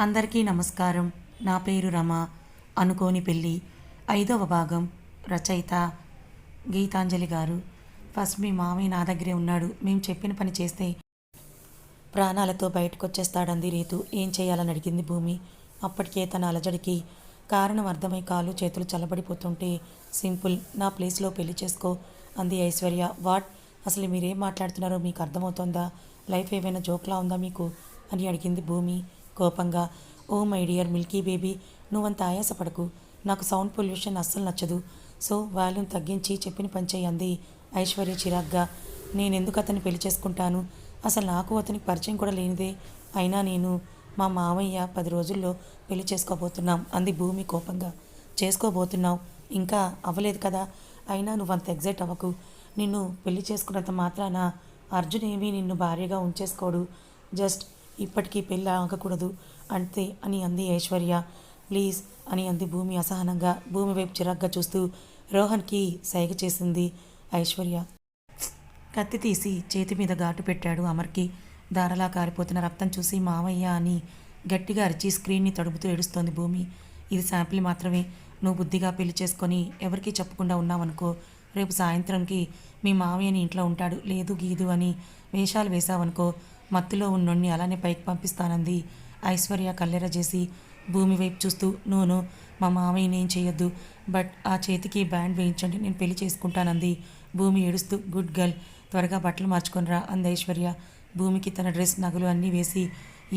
అందరికీ నమస్కారం. నా పేరు రమ. అనుకోని పెళ్ళి 5వ భాగం. రచయిత గీతాంజలి గారు. ఫస్ట్ మీ మామయ్య నా దగ్గరే ఉన్నాడు. మేము చెప్పిన పని చేస్తే ప్రాణాలతో బయటకొచ్చేస్తాడంది రీతు. ఏం చేయాలని అడిగింది భూమి. అప్పటికే తన అలజడికి కారణం అర్థమై కాళ్ళు చేతులు చల్లబడిపోతుంటే, సింపుల్, నా ప్లేస్లో పెళ్లి చేసుకో అంది ఐశ్వర్య. వాట్? అసలు మీరేం మాట్లాడుతున్నారో మీకు అర్థమవుతోందా? లైఫ్ ఏమైనా జోక్లా ఉందా మీకు అని అడిగింది భూమి కోపంగా. Oh my dear milky baby, నువ్వంత ఆయాసపడకు. నాకు సౌండ్ పొల్యూషన్ అస్సలు నచ్చదు. సో వాల్యూమ్ తగ్గించి చెప్పిన పని చేయి అంది ఐశ్వర్య చిరాగ్గా. నేనెందుకు అతన్ని పెళ్లి చేసుకుంటాను? అసలు నాకు అతనికి పరిచయం కూడా లేనిదే. అయినా నేను మా మామయ్య 10 రోజుల్లో పెళ్లి చేసుకోబోతున్నాం అంది భూమి కోపంగా. చేసుకోబోతున్నావు? ఇంకా అవ్వలేదు కదా. అయినా నువ్వంత ఎగ్జైట్ అవ్వకు. నిన్ను పెళ్లి చేసుకున్నంత మాత్రాన అర్జున్ ఏమీ నిన్ను భార్యగా ఉంచేసుకోడు. జస్ట్ ఇప్పటికీ పెళ్ళి ఆగకూడదు అంతే అని అంది ఐశ్వర్య. ప్లీజ్ అని అంది భూమి అసహనంగా. భూమి వైపు చిరాగ్గా చూస్తూ రోహన్కి సైగ చేసింది ఐశ్వర్య. కత్తి తీసి చేతి మీద ఘాటు పెట్టాడు అమర్కి. ధారలా కారిపోతున్న రక్తం చూసి మావయ్య అని గట్టిగా అరిచి స్క్రీన్ని తడుపుతూ ఏడుస్తోంది భూమి. ఇది శాంపిల్ మాత్రమే. నువ్వు బుద్ధిగా పెళ్లి చేసుకొని ఎవరికీ చెప్పకుండా ఉన్నావనుకో, రేపు సాయంత్రంకి మీ మావయ్యని ఇంట్లో ఉంటాడు లేదు గీదు అని వేషాలు వేశావనుకో, మత్తులో ఉన్నోడిని అలానే పైకి పంపిస్తానంది ఐశ్వర్య కల్లెర చేసి భూమి వైపు చూస్తూ. నోను, మా మామయ్యని ఏం చేయొద్దు, బట్ ఆ చేతికి బ్యాండ్ వేయించండి, నేను పెళ్లి చేసుకుంటానంది భూమి ఏడుస్తూ. గుడ్ గర్ల్, త్వరగా బట్టలు మార్చుకొనిరా అంది ఐశ్వర్య భూమికి తన డ్రెస్ నగలు అన్నీ వేసి.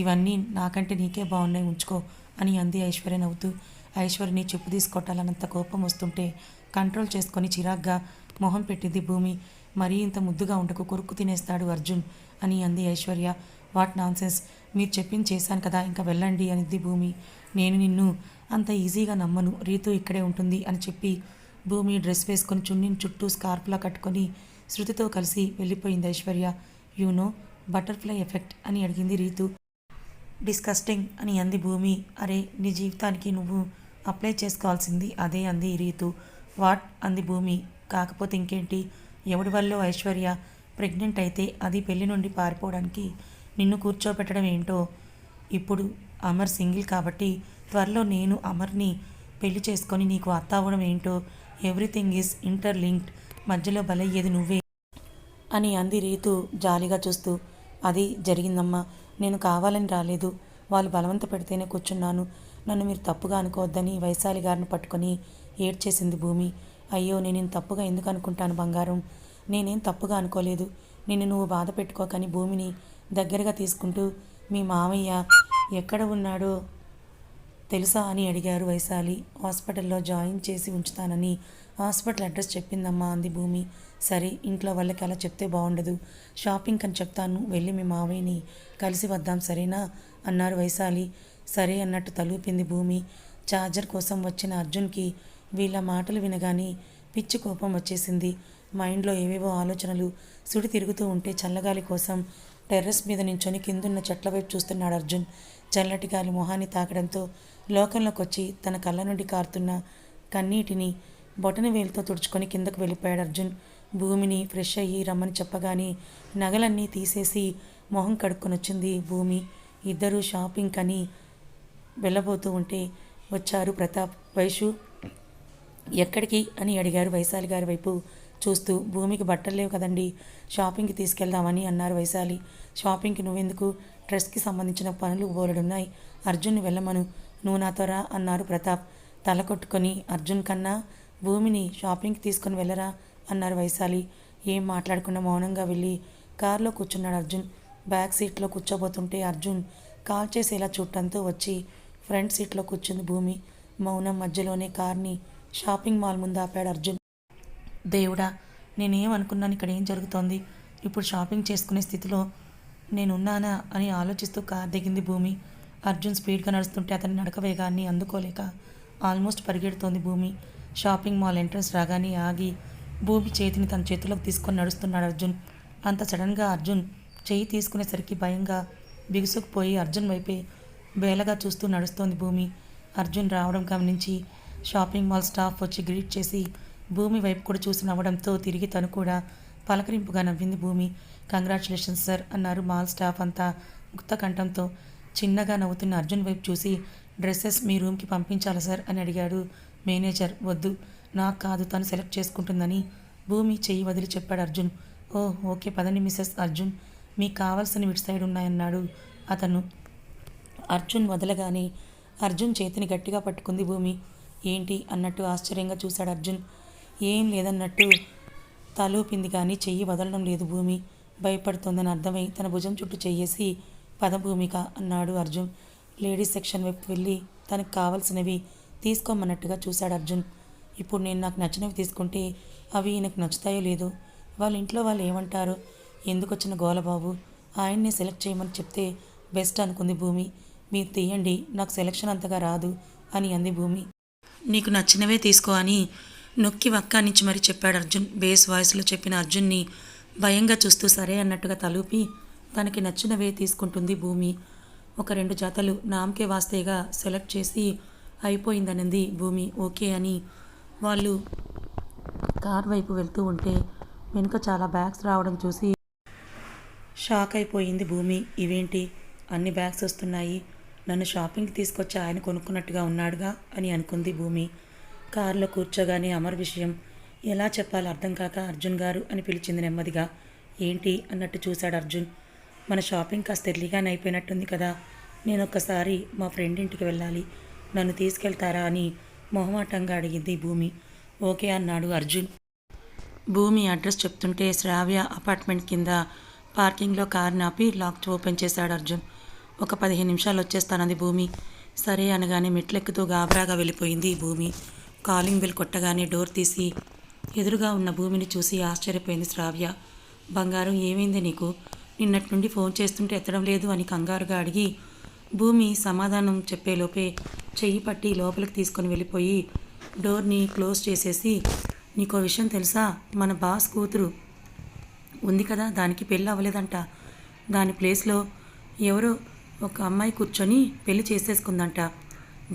ఇవన్నీ నాకంటే నీకే బాగున్నాయి, ఉంచుకో అని అంది ఐశ్వర్య నవ్వుతూ. ఐశ్వర్యని చెప్పు తీసుకొట్టాలన్నంత కోపం వస్తుంటే కంట్రోల్ చేసుకొని చిరాగ్గా మొహం పెట్టింది భూమి. మరీ ఇంత ముద్దుగా ఉండకు, కొరుక్కు తినేస్తాడు అర్జున్ అని అంది ఐశ్వర్య. వాట్ నాన్సెన్స్, మీరు చెప్పింది చేశాను కదా, ఇంకా వెళ్ళండి అనిద్ది భూమి. నేను నిన్ను అంత ఈజీగా నమ్మను, రీతు ఇక్కడే ఉంటుంది అని చెప్పి భూమి డ్రెస్ వేసుకొని చున్నీని చుట్టూ స్కార్ఫ్లా కట్టుకొని శృతితో కలిసి వెళ్ళిపోయింది ఐశ్వర్య. యూనో బటర్ఫ్లై ఎఫెక్ట్ అని అడిగింది రీతు. డిస్కస్టింగ్ అని అంది భూమి. అరే, నీ జీవితానికి నువ్వు అప్లై చేసుకోవాల్సింది అదే అంది రీతు. వాట్ అంది భూమి. కాకపోతే ఇంకేంటి, ఎవడి వల్ల ఐశ్వర్య ప్రెగ్నెంట్ అయితే అది పెళ్లి నుండి పారిపోవడానికి నిన్ను కూర్చోబెట్టడం ఏంటో. ఇప్పుడు అమర్ సింగిల్ కాబట్టి త్వరలో నేను అమర్ని పెళ్లి చేసుకొని నీకు అత్త అవ్వడం ఏంటో. ఎవ్రీథింగ్ ఈజ్ ఇంటర్లింక్డ్, మధ్యలో బలయ్యేది నువ్వే అని అంది రీతు జాలిగా చూస్తూ. అది జరిగిందమ్మా, నేను కావాలని రాలేదు, వాళ్ళు బలవంత పెడితేనే కూర్చున్నాను. నన్ను మీరు తప్పుగా అనుకోవద్దని వైశాలి గారిని పట్టుకొని ఏడ్చేసింది భూమి. అయ్యో, నేను తప్పుగా ఎందుకు అనుకుంటాను బంగారం, నేనేం తప్పుగా అనుకోలేదు. నిన్ను నువ్వు బాధ పెట్టుకోకని భూమిని దగ్గరగా తీసుకుంటూ, మీ మామయ్య ఎక్కడ ఉన్నాడో తెలుసా అని అడిగారు వైశాలి. హాస్పిటల్లో జాయిన్ చేసి ఉంచుతానని హాస్పిటల్ అడ్రస్ చెప్పిందమ్మా అంది భూమి. సరే, ఇంట్లో వాళ్ళకి అలా చెప్తే బాగుండదు, షాపింగ్ అని చెప్తాను, వెళ్ళి మీ మావయ్యని కలిసి వద్దాం సరేనా అన్నారు వైశాలి. సరే అన్నట్టు తలూపింది భూమి. చార్జర్ కోసం వచ్చిన అర్జున్కి వీళ్ళ మాటలు వినగానే పిచ్చి కోపం వచ్చేసింది. మైండ్లో ఏవేవో ఆలోచనలు సుడి తిరుగుతూ ఉంటే చల్లగాలి కోసం టెర్రస్ మీద నించొని కిందున్న చెట్ల వైపు చూస్తున్నాడు అర్జున్. చల్లటి గాలి మొహాన్ని తాకడంతో లోకంలోకి వచ్చి తన కళ్ళ నుండి కారుతున్న కన్నీటిని బొటన వేలుతో తుడుచుకొని కిందకు వెళ్ళిపోయాడు అర్జున్. భూమిని ఫ్రెష్ అయ్యి రమ్మని చెప్పగానే నగలన్నీ తీసేసి మొహం కడుక్కొని వచ్చింది భూమి. ఇద్దరూ షాపింగ్ కని వెళ్ళబోతూ ఉంటే వచ్చారు ప్రతాప్, వైషు ఎక్కడికి అని అడిగారు వైశాలి గారి వైపు చూస్తూ. భూమికి బట్టలు లేవు కదండి, షాపింగ్కి తీసుకెళ్దామని అన్నారు వైశాలి. షాపింగ్కి నువ్వెందుకు, డ్రెస్కి సంబంధించిన పనులు బోలెడున్నాయి, అర్జున్ని వెళ్ళమను, నువ్వు నాతో రా అన్నారు ప్రతాప్ తల కొట్టుకొని. అర్జున్ కన్నా భూమిని షాపింగ్కి తీసుకొని వెళ్ళరా అన్నారు వైశాలి. ఏం మాట్లాడకుండా మౌనంగా వెళ్ళి కారులో కూర్చున్నాడు అర్జున్. బ్యాక్ సీట్లో కూర్చోబోతుంటే అర్జున్ కాల్ చేసేలా చూడటంతో వచ్చి ఫ్రంట్ సీట్లో కూర్చుంది భూమి. మౌనం మధ్యలోనే కార్ని షాపింగ్ మాల్ ముందు ఆపాడు అర్జున్. దేవుడా, నేనేమనుకున్నాను, ఇక్కడ ఏం జరుగుతోంది, ఇప్పుడు షాపింగ్ చేసుకునే స్థితిలో నేనున్నానా అని ఆలోచిస్తూ కార్ దిగింది భూమి. అర్జున్ స్పీడ్గా నడుస్తుంటే అతని నడక వేగాన్ని అందుకోలేక ఆల్మోస్ట్ పరిగెడుతోంది భూమి. షాపింగ్ మాల్ ఎంట్రన్స్ రాగానే ఆగి భూమి చేతిని తన చేతిలోకి తీసుకొని నడుస్తున్నాడు అర్జున్. అంత సడన్గా అర్జున్ చెయ్యి తీసుకునేసరికి భయంగా బిగుసుకుపోయి అర్జున్ వైపే బేలగా చూస్తూ నడుస్తోంది భూమి. అర్జున్ రావడం గమనించి షాపింగ్ మాల్ స్టాఫ్ వచ్చి గ్రీట్ చేసి భూమి వైపు కూడా చూసి నవ్వడంతో తిరిగి తను కూడా పలకరింపుగా నవ్వింది భూమి. కంగ్రాచులేషన్స్ సార్ అన్నారు మాల్ స్టాఫ్ అంతా ముక్త కంఠంతో. చిన్నగా నవ్వుతున్న అర్జున్ వైపు చూసి డ్రెస్సెస్ మీ రూమ్కి పంపించాలా సార్ అని అడిగాడు మేనేజర్. వద్దు, నాకు కాదు, తను సెలెక్ట్ చేసుకుంటుందని భూమి చెయ్యి వదిలి చెప్పాడు అర్జున్. ఓ ఓకే పదండి మిస్సెస్ అర్జున్, మీకు కావాల్సినవి ఇటు సైడ్ ఉన్నాయన్నాడు అతను. అర్జున్ వదలగానే అర్జున్ చేతిని గట్టిగా పట్టుకుంది భూమి. ఏంటి అన్నట్టు ఆశ్చర్యంగా చూశాడు అర్జున్. ఏం లేదన్నట్టు తలూపింది కానీ చెయ్యి వదలడం లేదు భూమి. భయపడుతోందని అర్థమై తన భుజం చుట్టూ చెయ్యేసి పద భూమిక అన్నాడు అర్జున్. లేడీస్ సెక్షన్ వైపు వెళ్ళి తనకు కావాల్సినవి తీసుకోమన్నట్టుగా చూశాడు అర్జున్. ఇప్పుడు నేను నాకు నచ్చినవి తీసుకుంటే అవి ఈయనకు నచ్చుతాయో లేదో, వాళ్ళ ఇంట్లో వాళ్ళు ఏమంటారో, ఎందుకు వచ్చిన గోలబాబు, ఆయన్నే సెలెక్ట్ చేయమని చెప్తే బెస్ట్ అనుకుంది భూమి. మీరు తీయండి, నాకు సెలెక్షన్ అంతగా రాదు అని అంది భూమి. నీకు నచ్చినవే తీసుకో అని నొక్కి వక్కానించి మరీ చెప్పాడు అర్జున్. బేస్ వాయిస్లో చెప్పిన అర్జున్ని భయంగా చూస్తూ సరే అన్నట్టుగా తలూపి తనకి నచ్చినవే తీసుకుంటుంది భూమి. ఒక 2 జతలు నామకే వాస్తేగా సెలెక్ట్ చేసి అయిపోయిందనింది భూమి. ఓకే అని వాళ్ళు కార్ వైపు వెళ్తూ ఉంటే వెనుక చాలా బ్యాగ్స్ రావడం చూసి షాక్ అయిపోయింది భూమి. ఇవేంటి అన్ని బ్యాగ్స్ వస్తున్నాయి, నన్ను షాపింగ్కి తీసుకొచ్చి ఆయన కొనుక్కున్నట్టుగా ఉన్నాడుగా అని అనుకుంది భూమి. కారులో కూర్చోగానే అమర్ విషయం ఎలా చెప్పాలో అర్థం కాక అర్జున్ గారు అని పిలిచింది నెమ్మదిగా. ఏంటి అన్నట్టు చూశాడు అర్జున్. మన షాపింగ్ కాస్త ఎర్లీగానే అయిపోయినట్టుంది కదా, నేను ఒక్కసారి మా ఫ్రెండ్ ఇంటికి వెళ్ళాలి, నన్ను తీసుకెళ్తారా అని మొహమాటంగా అడిగింది భూమి. ఓకే అన్నాడు అర్జున్. భూమి అడ్రస్ చెప్తుంటే శ్రావ్య అపార్ట్మెంట్ కింద పార్కింగ్లో కారు నాపి లాక్ ఓపెన్ చేశాడు అర్జున్. ఒక 15 నిమిషాలు వచ్చేస్తానంది భూమి. సరే అనగానే మెట్లెక్కుతూ గాబరాగా వెళ్ళిపోయింది భూమి. కాలింగ్ బెల్ కొట్టగానే డోర్ తీసి ఎదురుగా ఉన్న భూమిని చూసి ఆశ్చర్యపోయింది శ్రావ్య. బంగారం ఏమైంది నీకు, నిన్నటి నుండి ఫోన్ చేస్తుంటే ఎత్తడం లేదు అని కంగారుగా అడిగి భూమి సమాధానం చెప్పేలోపే చెయ్యి పట్టి లోపలికి తీసుకొని వెళ్ళిపోయి డోర్ని క్లోజ్ చేసేసి, నీకో విషయం తెలుసా, మన బాస్ కూతురు ఉంది కదా, దానికి పెళ్ళి అవ్వలేదంట, దాని ప్లేస్లో ఎవరో ఒక అమ్మాయి కూర్చొని పెళ్లి చేసేసుకుందంట.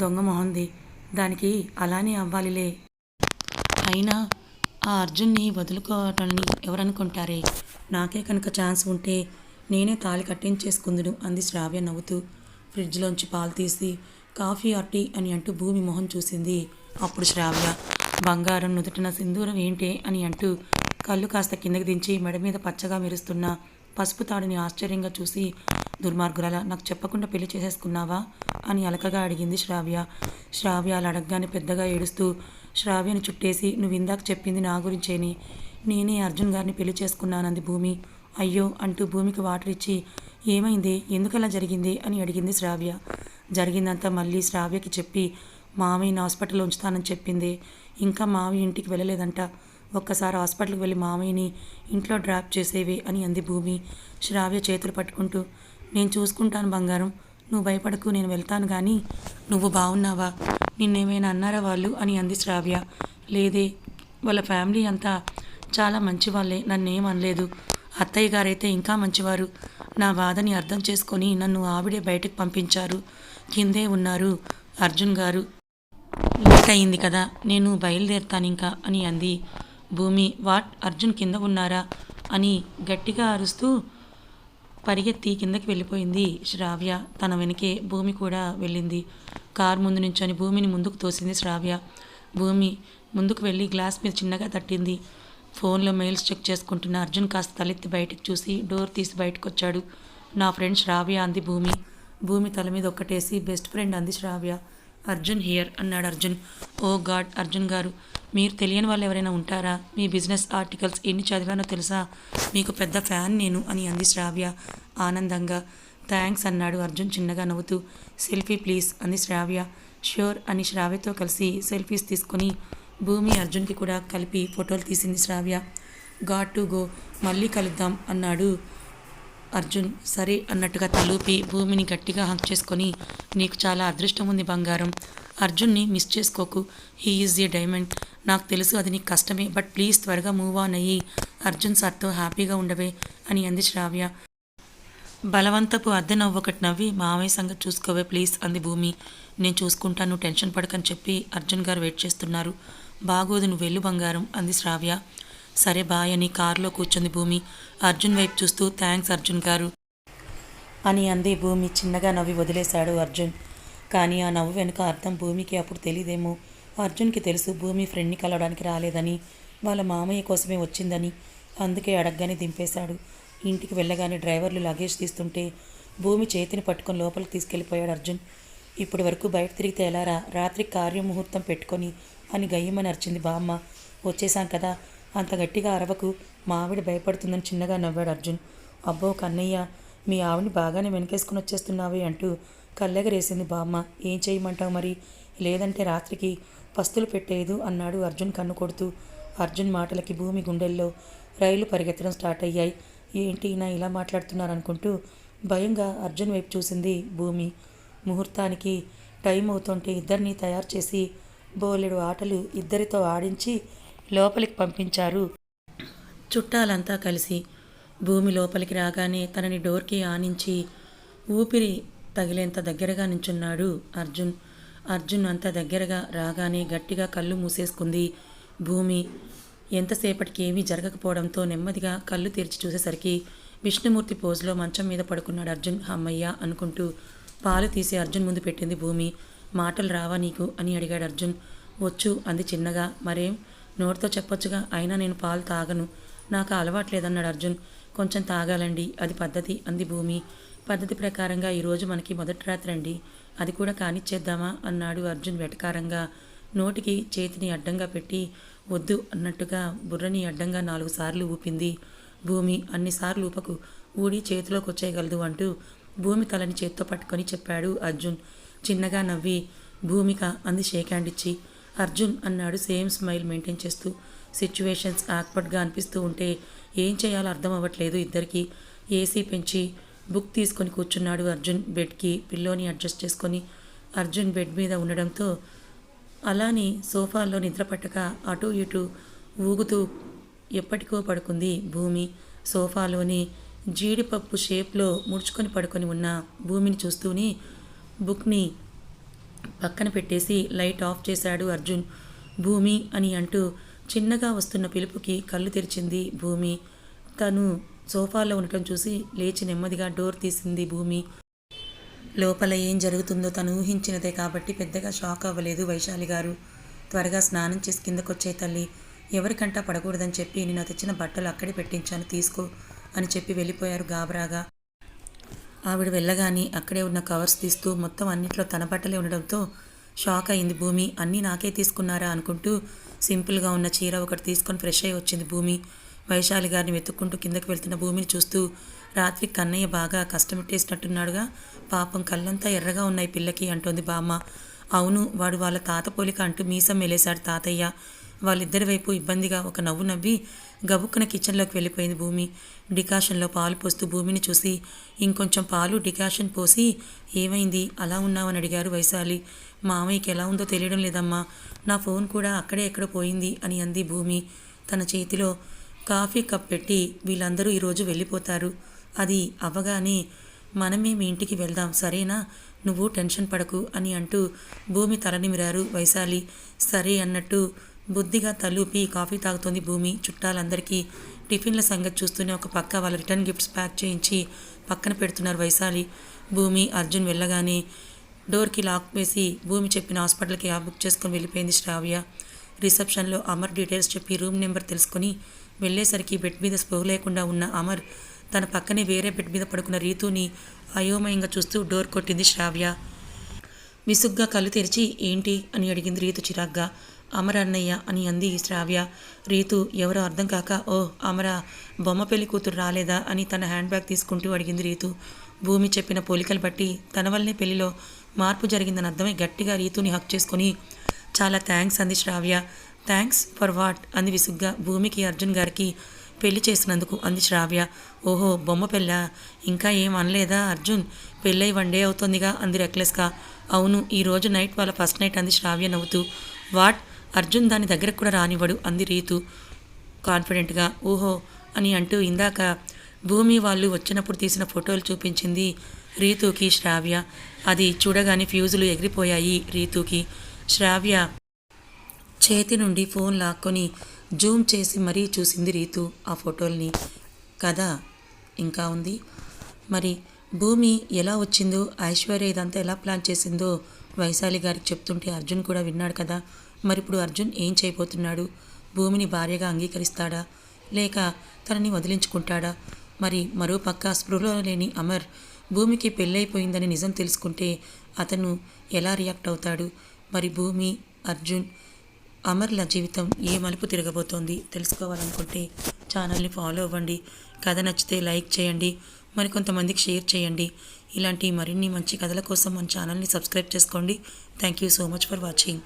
దొంగ మొహంది, దానికి అలానే అవ్వాలిలే. అయినా ఆ అర్జున్ని వదులుకోవటాన్ని ఎవరనుకుంటారే, నాకే కనుక ఛాన్స్ ఉంటే నేనే తాళి కట్టించేసుకుందును అంది శ్రావ్య నవ్వుతూ. ఫ్రిడ్జ్లోంచి పాలు తీసి కాఫీ ఆర్ టీ అని అంటూ భూమి మొహం చూసింది. అప్పుడు శ్రావ్య, బంగారం నుదుటిన సింధూరం ఏంటే అని అంటూ కళ్ళు కాస్త కిందకి దించి మెడ మీద పచ్చగా మెరుస్తున్న పసుపు తాడుని ఆశ్చర్యంగా చూసి, దుర్మార్గురాలా, నాకు చెప్పకుండా పెళ్లి చేసేసుకున్నావా అని అలకగా అడిగింది శ్రావ్య. శ్రావ్య అలా అడగగానే పెద్దగా ఏడుస్తూ శ్రావ్యను చుట్టేసి, నువ్వు ఇందాక చెప్పింది నా గురించేనే, నేనే అర్జున్ గారిని పెళ్లి చేసుకున్నానంది భూమి. అయ్యో అంటూ భూమికి వాటర్ ఇచ్చి, ఏమైంది, ఎందుకలా జరిగింది అని అడిగింది శ్రావ్య. జరిగిందంతా మళ్ళీ శ్రావ్యకి చెప్పి మామయ్యని హాస్పిటల్లో ఉంచుతానని చెప్పింది. ఇంకా మామయ్య ఇంటికి వెళ్ళలేదంట, ఒక్కసారి హాస్పిటల్కి వెళ్ళి మామయ్యని ఇంట్లో డ్రాప్ చేసేవే అని అంది భూమి శ్రావ్య చేతులు పట్టుకుంటూ. నేను చూసుకుంటాను బంగారం, నువ్వు భయపడకు, నేను వెళ్తాను కానీ నువ్వు బాగున్నావా, నిన్నేమైనా అన్నారా వాళ్ళు అని అంది శ్రావ్య. లేదే, వాళ్ళ ఫ్యామిలీ అంతా చాలా మంచివాళ్ళే, నన్నేం అనలేదు. అత్తయ్య గారైతే ఇంకా మంచివారు, నా బాధని అర్థం చేసుకొని నన్ను ఆవిడే బయటకు పంపించారు, కిందే ఉన్నారు అర్జున్ గారు. లేట్ అయింది కదా, నేను బయలుదేరుతాను ఇంకా అని అంది భూమి. వాట్, అర్జున్ కింద ఉన్నారా అని గట్టిగా అరుస్తూ పరిగెత్తి కిందకి వెళ్ళిపోయింది శ్రావ్య. తన వెనకే భూమి కూడా వెళ్ళింది. కారు ముందు నుంచొని భూమిని ముందుకు తోసింది శ్రావ్య. భూమి ముందుకు వెళ్ళి గ్లాస్ మీద చిన్నగా తట్టింది. ఫోన్లో మెయిల్స్ చెక్ చేసుకుంటున్న అర్జున్ కాస్త తలెత్తి బయటకు చూసి డోర్ తీసి బయటకు వచ్చాడు. నా ఫ్రెండ్ శ్రావ్య అంది భూమి. భూమి తల మీద ఒక్కటేసి బెస్ట్ ఫ్రెండ్ అంది శ్రావ్య. అర్జున్ హియర్ అన్నాడు అర్జున్. ఓ గాడ్, అర్జున్ గారు, మీరు తెలియని వాళ్ళు ఎవరైనా ఉంటారా, మీ బిజినెస్ ఆర్టికల్స్ ఎన్ని చదివానో తెలుసా, మీకు పెద్ద ఫ్యాన్ నేను అని అంది శ్రావ్య ఆనందంగా. థ్యాంక్స్ అన్నాడు అర్జున్ చిన్నగా నవ్వుతూ. సెల్ఫీ ప్లీజ్ అంది శ్రావ్య. ష్యూర్ అని శ్రావ్యతో కలిసి సెల్ఫీస్ తీసుకొని భూమి అర్జున్కి కూడా కలిపి ఫోటోలు తీసింది శ్రావ్య. గాడ్ టు గో, మళ్ళీ కలుద్దాం అన్నాడు అర్జున్. సరే అన్నట్టుగా తలూపి భూమిని గట్టిగా హక్ చేసుకొని, నీకు చాలా అదృష్టం ఉంది బంగారం, అర్జున్ని మిస్ చేసుకోకు, హీ ఈజ్ ఏ డైమండ్. నాకు తెలుసు అది నీకు కష్టమే, బట్ ప్లీజ్ త్వరగా మూవ్ ఆన్ అయ్యి అర్జున్ సార్తో హ్యాపీగా ఉండవే అని అంది శ్రావ్య. బలవంతపు అద్దె నవ్వు ఒకటి నవ్వి, మావయ్య సంగతి చూసుకోవే ప్లీజ్ అంది భూమి. నేను చూసుకుంటాను, టెన్షన్ పడకని చెప్పి అర్జున్ గారు వెయిట్ చేస్తున్నారు. బాగోదు, నువ్వు వెళ్ళు బంగారం అంది శ్రావ్య. సరే బాయ్ అని కారులో కూర్చుంది భూమి. అర్జున్ వైపు చూస్తూ థ్యాంక్స్ అర్జున్ గారు, అని అంది భూమి. చిన్నగా నవ్వి వదిలేశాడు అర్జున్. కానీ ఆ నవ్వు వెనుక అర్థం భూమికి అప్పుడు తెలీదేమో. అర్జున్కి తెలుసు భూమి ఫ్రెండ్ని కలవడానికి రాలేదని, వాళ్ళ మామయ్య కోసమే వచ్చిందని. అందుకే అడగగానే దింపేశాడు. ఇంటికి వెళ్ళగానే డ్రైవర్లు లగేజ్ తీస్తుంటే భూమి చేతిని పట్టుకొని లోపలికి తీసుకెళ్ళిపోయాడు అర్జున్. ఇప్పటి వరకు బయట తిరిగితే ఎలారా, రాత్రి కార్యముహూర్తం పెట్టుకొని అని గయ్యమని అరిచింది బామ్మ. వచ్చేసాం కదా, అంత గట్టిగా అరవకు, మా ఆవిడ భయపడుతుందని చిన్నగా నవ్వాడు అర్జున్. అబ్బో కన్నయ్య, మీ ఆవిడని బాగానే వెనకేసుకుని వచ్చేస్తున్నావే అంటూ కళ్ళెగరేసింది బామ్మ. ఏం చేయమంటావు మరి, లేదంటే రాత్రికి పస్తులు పెట్టేదు అన్నాడు అర్జున్ కన్ను కొడుతూ. అర్జున్ మాటలకి భూమి గుండెల్లో రైలు పరిగెత్తడం స్టార్ట్ అయ్యాయి. ఏంటి నా ఇలా మాట్లాడుతున్నారనుకుంటూ భయంగా అర్జున్ వైపు చూసింది భూమి. ముహూర్తానికి టైం అవుతుంటే ఇద్దరిని తయారు చేసి బోలెడు ఆటలు ఇద్దరితో ఆడించి లోపలికి పంపించారు చుట్టాలంతా కలిసి. భూమి లోపలికి రాగానే తనని డోర్కి ఆనించి ఊపిరి తగిలేంత దగ్గరగా నించున్నాడు అర్జున్. అర్జున్ అంత దగ్గరగా రాగానే గట్టిగా కళ్ళు మూసేసుకుంది భూమి. ఎంతసేపటికి ఏమీ జరగకపోవడంతో నెమ్మదిగా కళ్ళు తెరిచి చూసేసరికి విష్ణుమూర్తి పోజులో మంచం మీద పడుకున్నాడు అర్జున్. అమ్మయ్య అనుకుంటూ పాలు తీసి అర్జున్ ముందు పెట్టింది భూమి. మాటలు రావా నీకు అని అడిగాడు అర్జున్. వచ్చు అంది చిన్నగా. మరేం, నోటితో చెప్పొచ్చుగా, అయినా నేను పాలు తాగను, నాకు అలవాట్లేదన్నాడు అర్జున్. కొంచెం తాగాలండి, అది పద్ధతి అంది భూమి. పద్ధతి ప్రకారంగా ఈరోజు మనకి మొదటి రాత్రి అండి, అది కూడా కానిచ్చేద్దామా అన్నాడు అర్జున్ వెటకారంగా. నోటికి చేతిని అడ్డంగా పెట్టి వద్దు అన్నట్టుగా బుర్రని అడ్డంగా 4 సార్లు ఊపింది భూమి. అన్నిసార్లు ఊపకు, ఊడి చేతిలోకి వచ్చేయగలదు అంటూ భూమి తలని చేత్తో పట్టుకొని చెప్పాడు అర్జున్. చిన్నగా నవ్వి భూమిక అంది షేక్ హ్యాండ్ ఇచ్చి. అర్జున్ అన్నాడు సేమ్ స్మైల్ మెయింటైన్ చేస్తూ. సిచ్యువేషన్స్ ఆక్వర్డ్గా అనిపిస్తూ ఉంటే ఏం చేయాలో అర్థం అవ్వట్లేదు ఇద్దరికి. ఏసీ పెంచి బుక్ తీసుకొని కూర్చున్నాడు అర్జున్. బెడ్కి పిల్లోని అడ్జస్ట్ చేసుకొని అర్జున్ బెడ్ మీద ఉండడంతో అలానే సోఫాలో నిద్రపట్టక అటూ ఇటూ ఊగుతూ ఎప్పటికో పడుకుంది భూమి. సోఫాలోని జీడిపప్పు షేప్లో ముడుచుకొని పడుకొని ఉన్న భూమిని చూస్తూనే బుక్ని పక్కన పెట్టేసి లైట్ ఆఫ్ చేశాడు అర్జున్. భూమి అని అంటూ చిన్నగా వస్తున్న పిలుపుకి కళ్ళు తెరిచింది భూమి. తను సోఫాలో ఉండటం చూసి లేచి నెమ్మదిగా డోర్ తీసింది భూమి. లోపల ఏం జరుగుతుందో తను ఊహించినదే కాబట్టి పెద్దగా షాక్ అవ్వలేదు వైశాలి గారు. త్వరగా స్నానం చేసి కిందకొచ్చే తల్లి, ఎవరికంటా పడకూడదని చెప్పి నేను తెచ్చిన బట్టలు అక్కడే పెట్టించాను, తీసుకో అని చెప్పి వెళ్ళిపోయారు గాబరాగా. ఆవిడ వెళ్ళగానే అక్కడే ఉన్న కవర్స్ తీస్తూ మొత్తం అన్నిట్లో తన బట్టలే ఉండడంతో షాక్ అయింది భూమి. అన్నీ నాకే తీసుకున్నారా అనుకుంటూ సింపుల్గా ఉన్న చీర ఒకటి తీసుకొని ఫ్రెష్ అయ్యి వచ్చింది భూమి. వైశాలి గారిని వెతుక్కుంటూ కిందకి వెళ్తున్న భూమిని చూస్తూ, రాత్రి కన్నయ్య బాగా కష్టమెట్టేసినట్టున్నాడుగా, పాపం కళ్ళంతా ఎర్రగా ఉన్నాయి పిల్లకి అంటోంది బామ్మ. అవును, వాడు వాళ్ళ తాత పోలిక అంటూ మీసం మెలేశాడు తాతయ్య. వాళ్ళిద్దరి వైపు ఇబ్బందిగా ఒక నవ్వు నవ్వి గబుక్కున కిచెన్లోకి వెళ్ళిపోయింది భూమి. డికాషన్లో పాలు పోస్తూ భూమిని చూసి, ఇంకొంచెం పాలు డికాషన్ పోసి, ఏమైంది అలా ఉన్నావని అడిగారు వైశాలి. మామయ్యకి ఎలా ఉందో తెలియడం లేదమ్మా, నా ఫోన్ కూడా అక్కడే ఎక్కడో పోయింది అని అంది భూమి. తన చేతిలో కాఫీ కప్ పెట్టి, వీళ్ళందరూ ఈరోజు వెళ్ళిపోతారు, అది అవ్వగానే మనమే మీ ఇంటికి వెళ్దాం సరేనా, నువ్వు టెన్షన్ పడకు అని అంటూ భూమి తలనిమిరారు వైశాలి. సరే అన్నట్టు బుద్ధిగా తలూపి కాఫీ తాగుతోంది భూమి. చుట్టాలందరికీ టిఫిన్ల సంగతి చూస్తూనే ఒక పక్క వాళ్ళ రిటర్న్ గిఫ్ట్స్ ప్యాక్ చేయించి పక్కన పెడుతున్నారు వైశాలి. భూమి అర్జున్ వెళ్ళగానే డోర్కి లాక్ వేసి భూమి చెప్పిన హాస్పిటల్కి క్యాబ్ బుక్ చేసుకొని వెళ్ళిపోయింది శ్రావ్య. రిసెప్షన్లో అమర్ డీటెయిల్స్ చెప్పి రూమ్ నెంబర్ తెలుసుకొని వెళ్ళేసరికి బెడ్ మీద స్పృహ లేకుండా ఉన్న అమర్ తన పక్కనే వేరే బెడ్ మీద పడుకున్న రీతుని అయోమయంగా చూస్తూ డోర్ కొట్టింది శ్రావ్య. విసుగ్గా కళ్ళు తెరిచి ఏంటి అని అడిగింది రీతు చిరాగ్గా. అమర అన్నయ్య అని అంది శ్రావ్య. రీతు ఎవరో అర్థం కాక, ఓ అమర, బొమ్మ పెళ్లి కూతురు రాలేదా అని తన హ్యాండ్ బ్యాగ్ తీసుకుంటూ అడిగింది రీతు. భూమి చెప్పిన పోలికలు బట్టి తన వల్లనే పెళ్లిలో మార్పు జరిగిందని అర్థమై గట్టిగా రీతుని హక్ చేసుకుని చాలా థ్యాంక్స్ అంది శ్రావ్య. థ్యాంక్స్ ఫర్ వాట్ అంది విసుగ్గా. భూమికి అర్జున్ గారికి పెళ్లి చేసినందుకు అంది శ్రావ్య. ఓహో బొమ్మ పెళ్ళా, ఇంకా ఏం అనలేదా అర్జున్, పెళ్ళై 1 డే అవుతోందిగా అంది రెక్లెస్గా. అవును, ఈరోజు నైట్ వాళ్ళ ఫస్ట్ నైట్ అంది శ్రావ్య నవ్వుతూ. వాట్, అర్జున్ దాని దగ్గరకు కూడా రానివ్వడు అంది రీతు కాన్ఫిడెంట్గా. ఓహో అని అంటూ ఇందాక భూమి వాళ్ళు వచ్చినప్పుడు తీసిన ఫోటోలు చూపించింది రీతుకి శ్రావ్య. అది చూడగానే ఫ్యూజులు ఎగిరిపోయాయి రీతుకి. శ్రావ్య చేతి నుండి ఫోన్ లాక్కొని జూమ్ చేసి మరీ చూసింది రీతు ఆ ఫోటోల్ని. కదా ఇంకా ఉంది మరి, భూమి ఎలా వచ్చిందో, ఐశ్వర్య ఇదంతా ఎలా ప్లాన్ చేసిందో వైశాలి గారికి చెప్తుంటే అర్జున్ కూడా విన్నాడు కదా. మరి ఇప్పుడు అర్జున్ ఏం చేయబోతున్నాడు? భూమిని భార్యగా అంగీకరిస్తాడా, లేక తనని వదిలించుకుంటాడా? మరి మరోపక్క స్పృహలో లేని అమర్ భూమికి పెళ్ళైపోయిందని నిజం తెలుసుకుంటే అతను ఎలా రియాక్ట్ అవుతాడు? మరి భూమి, అర్జున్, అమర్ల జీవితం ఏ మలుపు తిరగబోతోంది తెలుసుకోవాలనుకుంటే ఛానల్ని ఫాలో అవ్వండి. కథ నచ్చితే లైక్ చేయండి, మరికొంతమందికి షేర్ చేయండి. ఇలాంటి మరిన్ని మంచి కథల కోసం మన ఛానల్ని సబ్స్క్రైబ్ చేసుకోండి. Thank you so much for watching.